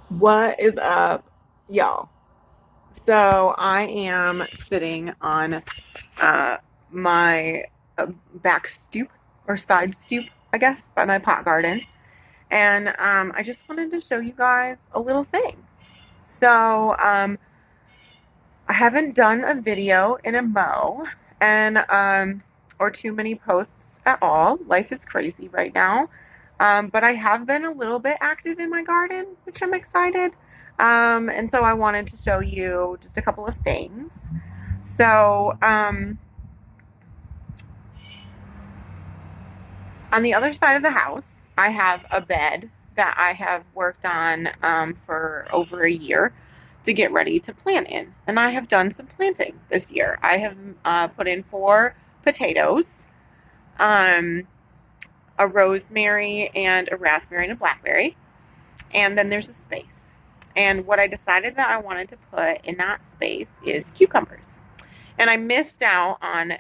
What is up, y'all? So I am sitting on uh, my back stoop or side stoop, I guess, by my pot garden. And I just wanted to show you guys a little thing. So I haven't done a video in a and or too many posts at all. Life is crazy right now. But I have been a little bit active in my garden, which I'm excited. And so I wanted to show you just a couple of things. So, on the other side of the house, I have a bed that I have worked on for over a year to get ready to plant in. And I have done some planting this year. I have put in 4 potatoes, um, a rosemary, and a raspberry and a blackberry. And then there's a space. And what I decided that I wanted to put in that space is cucumbers. And I missed out on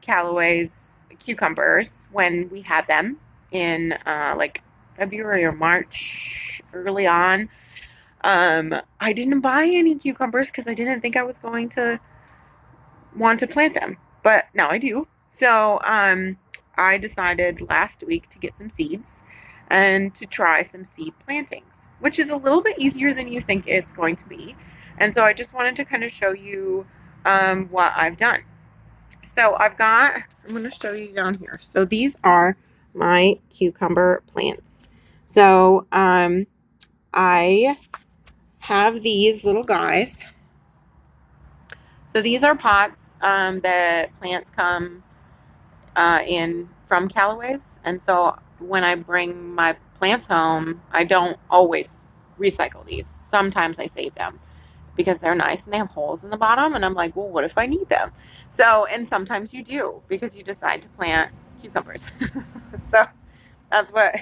Callaway's cucumbers when we had them in like February or March early on. I didn't buy any cucumbers because I didn't think I was going to want to plant them, but now I do. So I decided last week to get some seeds and to try some seed plantings, which is a little bit easier than you think it's going to be. And so I just wanted to kind of show you what I've done. So I'm going to show you down here. So these are my cucumber plants. So I have these little guys. So these are pots that plants come in from Callaway's. And so when I bring my plants home, I don't always recycle these. Sometimes I save them because they're nice and they have holes in the bottom. And I'm like, well, what if I need them? So, and sometimes you do because you decide to plant cucumbers. So that's what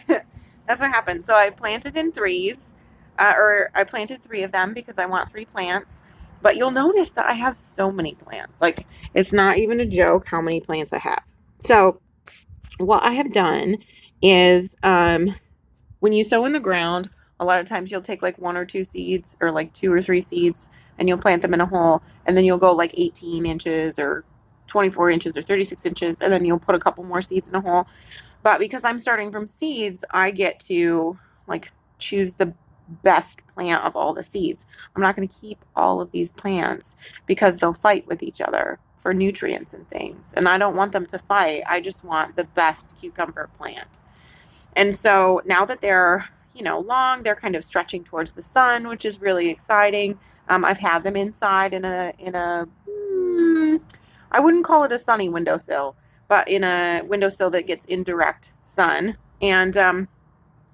that's what happened. So I planted in threes, or I planted 3 of them because I want 3 plants. But you'll notice that I have so many plants. Like, it's not even a joke how many plants I have. So what I have done is when you sow in the ground, a lot of times you'll take like 1 or 2 seeds or like 2 or 3 seeds and you'll plant them in a hole, and then you'll go like 18 inches or 24 inches or 36 inches, and then you'll put a couple more seeds in a hole. But because I'm starting from seeds, I get to like choose the best plant of all the seeds. I'm not going to keep all of these plants because they'll fight with each other for nutrients and things. And I don't want them to fight. I just want the best cucumber plant. And so now that they're, long, they're kind of stretching towards the sun, which is really exciting. I've had them inside in a I wouldn't call it a sunny windowsill, but in a windowsill that gets indirect sun. And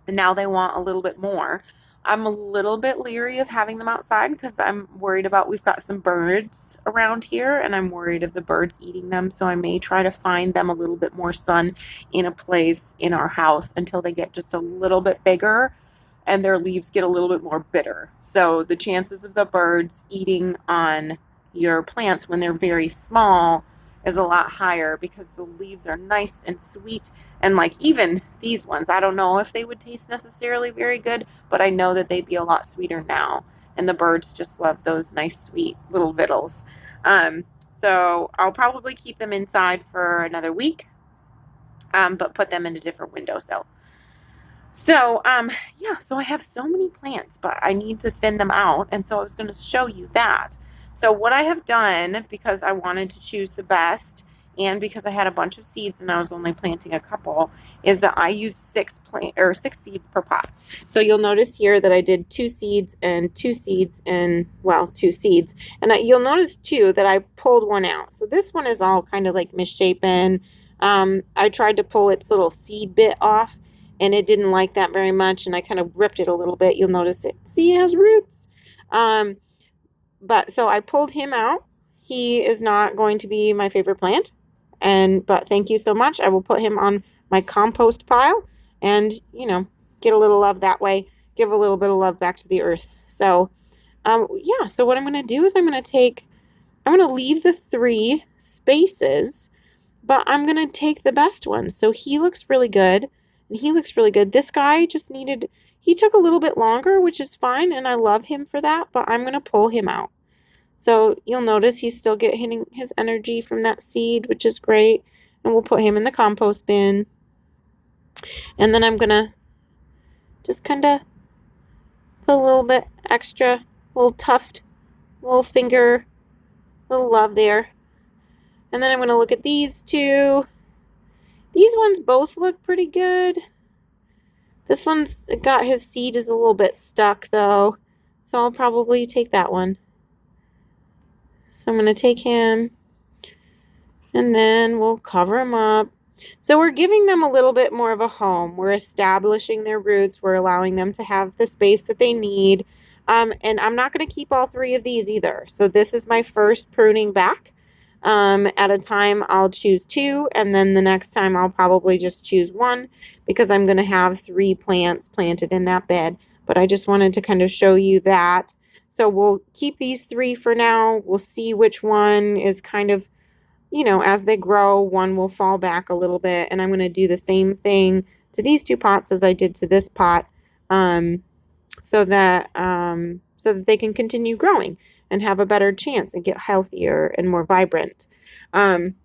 now they want a little bit more. I'm a little bit leery of having them outside because I'm worried about, we've got some birds around here and I'm worried of the birds eating them. So I may try to find them a little bit more sun in a place in our house until they get just a little bit bigger and their leaves get a little bit more bitter. So the chances of the birds eating on your plants when they're very small is a lot higher because the leaves are nice and sweet. And like even these ones, I don't know if they would taste necessarily very good, but I know that they'd be a lot sweeter now. And the birds just love those nice, sweet little vittles. So I'll probably keep them inside for another week, but put them in a different windowsill. So, yeah, so I have so many plants, but I need to thin them out. And so I was going to show you that. So what I have done, because I wanted to choose the best and because I had a bunch of seeds and I was only planting a couple, is that I use 6 seeds per pot. So you'll notice here that I did 2 seeds and 2 seeds and, 2 seeds. And you'll notice too that I pulled one out. So this one is all kind of like misshapen. I tried to pull its little seed bit off and it didn't like that very much. And I kind of ripped it a little bit. You'll notice it. See, it has roots. But so I pulled him out. He is not going to be my favorite plant. But thank you so much. I will put him on my compost pile and, get a little love that way. Give a little bit of love back to the earth. So, yeah. So what I'm going to do is I'm going to leave the 3 spaces, but I'm going to take the best one. So he looks really good. And he looks really good. This guy just needed, He took a little bit longer, which is fine, and I love him for that, but I'm going to pull him out. So you'll notice he's still getting his energy from that seed, which is great. And we'll put him in the compost bin. And then I'm going to just kind of put a little bit extra, little tuft, little finger, little love there. And then I'm going to look at these two. These ones both look pretty good. This one's got his seed is a little bit stuck though. So I'll probably take that one. So I'm going to take him and then we'll cover him up. So we're giving them a little bit more of a home. We're establishing their roots. We're allowing them to have the space that they need. And I'm not going to keep all three of these either. So this is my first pruning back. At a time, I'll choose two, and then the next time I'll probably just choose one because I'm going to have 3 plants planted in that bed. But I just wanted to kind of show you that. So we'll keep these 3 for now. We'll see which one is kind of, you know, as they grow, one will fall back a little bit. And I'm going to do the same thing to these 2 pots as I did to this pot, so that they can continue growing and have a better chance and get healthier and more vibrant. And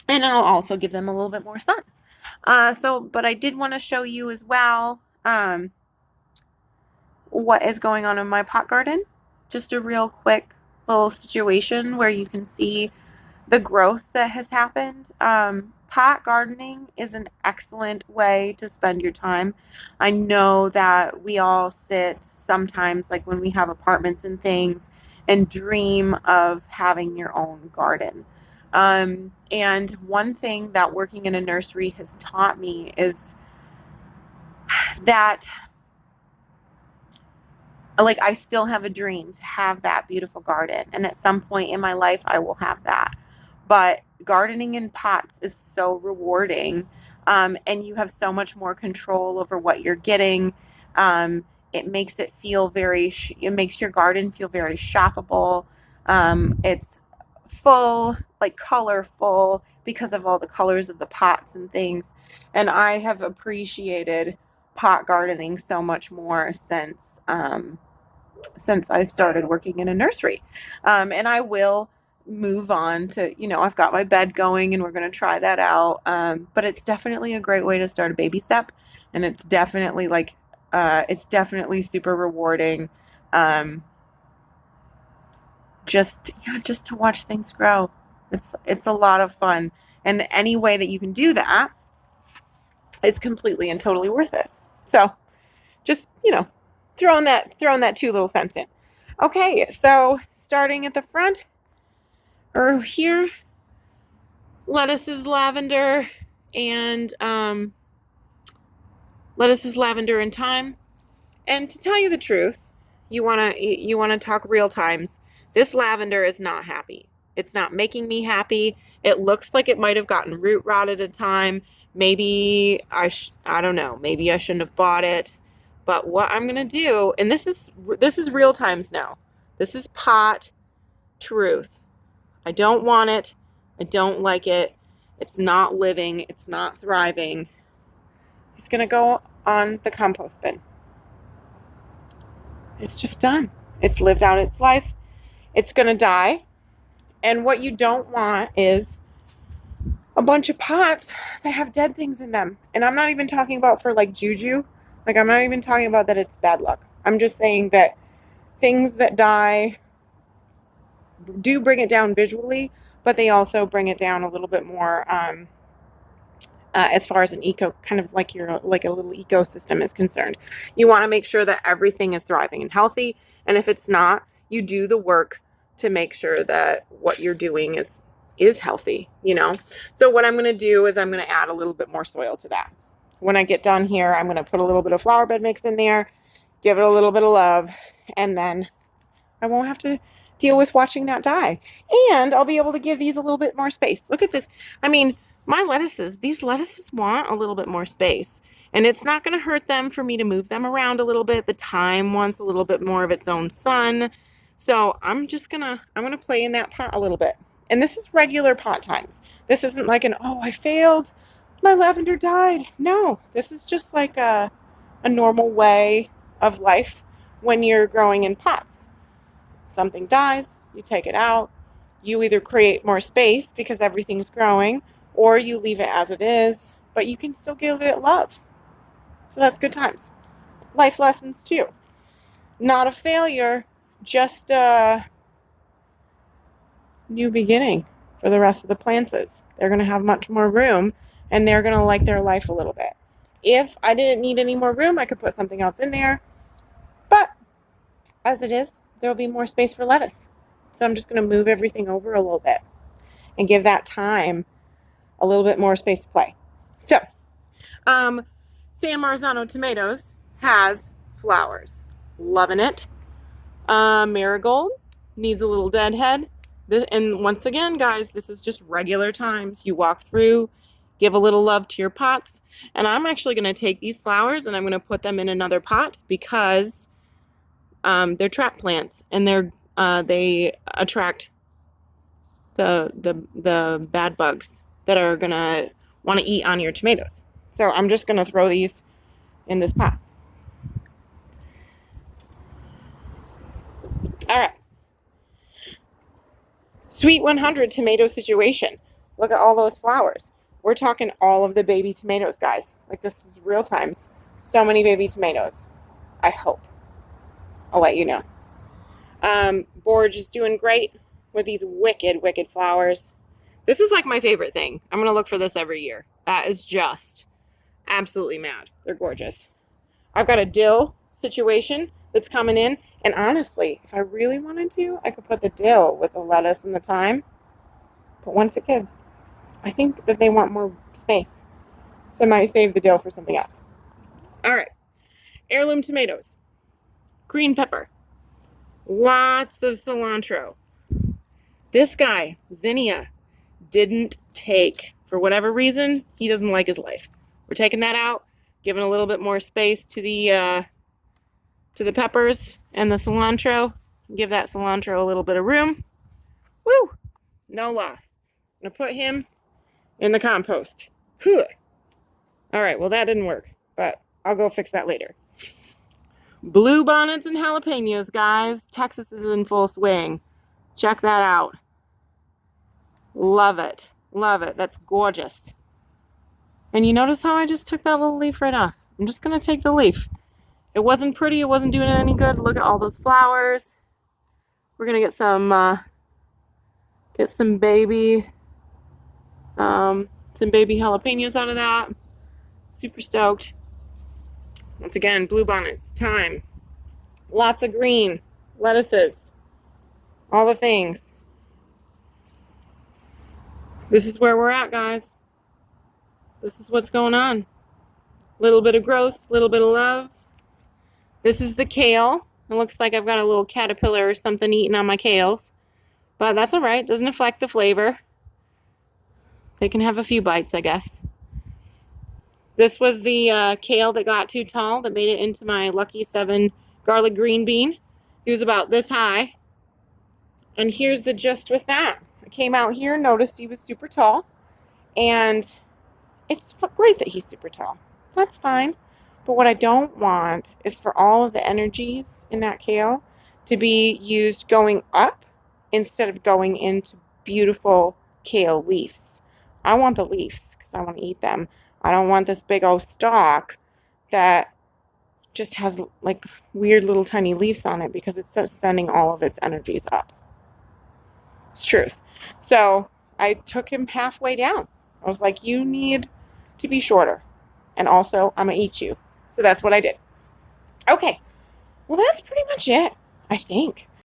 I'll also give them a little bit more sun. But I did want to show you as well what is going on in my pot garden. Just a real quick little situation where you can see the growth that has happened. Pot gardening is an excellent way to spend your time. I know that we all sit sometimes, like when we have apartments and things, and dream of having your own garden. And one thing that working in a nursery has taught me is that, like, I still have a dream to have that beautiful garden. And at some point in my life, I will have that. But gardening in pots is so rewarding. And you have so much more control over what you're getting. It makes it feel it makes your garden feel very shoppable. It's full, like colorful because of all the colors of the pots and things. And I have appreciated pot gardening so much more since I've started working in a nursery. And I will move on to, you know, I've got my bed going and we're going to try that out. But it's definitely a great way to start a baby step. And it's definitely super rewarding. Just to watch things grow. It's a lot of fun. And any way that you can do that is completely and totally worth it. So just, you know, throwing that 2 little cents in. Okay, so starting at the front, or here, lettuce is lavender and thyme. And to tell you the truth, you wanna talk real times. This lavender is not happy. It's not making me happy. It looks like it might have gotten root rot at a time. Maybe I don't know. Maybe I shouldn't have bought it. But what I'm gonna do, and this is real times now. This is pot truth. I don't want it. I don't like it. It's not living. It's not thriving. It's going to go on the compost bin. It's just done. It's lived out its life. It's going to die. And what you don't want is a bunch of pots that have dead things in them. And I'm not even talking about for like juju. Like, I'm not even talking about that it's bad luck. I'm just saying that things that die do bring it down visually, but they also bring it down a little bit more as far as an kind of like a little ecosystem is concerned. You want to make sure that everything is thriving and healthy, and if it's not, you do the work to make sure that what you're doing is healthy, you know. So what I'm going to do is I'm going to add a little bit more soil to that. When I get done here, I'm going to put a little bit of flower bed mix in there, give it a little bit of love, and then I won't have to deal with watching that die. And I'll be able to give these a little bit more space. Look at this. I mean, these lettuces want a little bit more space. And it's not going to hurt them for me to move them around a little bit. The thyme wants a little bit more of its own sun. So I'm going to play in that pot a little bit. And this is regular pot times. This isn't like I failed. My lavender died. No, this is just like a normal way of life when you're growing in pots. Something dies, you take it out, you either create more space because everything's growing, or you leave it as it is, but you can still give it love. So that's good times. Life lessons too. Not a failure, just a new beginning for the rest of the plants. They're going to have much more room, and they're going to like their life a little bit. If I didn't need any more room, I could put something else in there. But as it is, there will be more space for lettuce. So I'm just going to move everything over a little bit and give that time a little bit more space to play. So, San Marzano tomatoes has flowers. Loving it. Marigold needs a little deadhead. And once again, guys, this is just regular times. You walk through, give a little love to your pots. And I'm actually going to take these flowers and I'm going to put them in another pot because they're trap plants and they attract the bad bugs that are going to want to eat on your tomatoes. So I'm just going to throw these in this pot. All right. Sweet 100 tomato situation. Look at all those flowers. We're talking all of the baby tomatoes, guys. Like, this is real times. So many baby tomatoes. I hope. I'll let you know. Borge is doing great with these wicked, wicked flowers. This is like my favorite thing. I'm going to look for this every year. That is just absolutely mad. They're gorgeous. I've got a dill situation that's coming in. And honestly, if I really wanted to, I could put the dill with the lettuce and the thyme. But once again, I think that they want more space. So I might save the dill for something else. All right. Heirloom tomatoes. Green pepper. Lots of cilantro. This guy, Zinnia, didn't take, for whatever reason, he doesn't like his life. We're taking that out, giving a little bit more space to the peppers and the cilantro. Give that cilantro a little bit of room. Woo! No loss. I'm going to put him in the compost. Whew. All right, well, that didn't work, but I'll go fix that later. Blue bonnets and jalapenos, guys. Texas is in full swing. Check that out. Love it. Love it. That's gorgeous. And you notice how I just took that little leaf right off? I'm just going to take the leaf. It wasn't pretty. It wasn't doing it any good. Look at all those flowers. We're going to get some baby jalapenos out of that. Super stoked. Once again, blue bonnets, thyme, lots of green, lettuces, all the things. This is where we're at, guys. This is what's going on. Little bit of growth, little bit of love. This is the kale. It looks like I've got a little caterpillar or something eating on my kales. But that's all right. Doesn't affect the flavor. They can have a few bites, I guess. This was the kale that got too tall that made it into my Lucky 7 garlic green bean. He was about this high. And here's the gist with that. I came out here and noticed he was super tall. And it's great that he's super tall. That's fine. But what I don't want is for all of the energies in that kale to be used going up instead of going into beautiful kale leaves. I want the leaves because I want to eat them. I don't want this big old stalk that just has like weird little tiny leaves on it because it's sending all of its energies up. It's truth. So I took him halfway down. I was like, you need to be shorter. And also, I'm going to eat you. So that's what I did. Okay. Well, that's pretty much it, I think.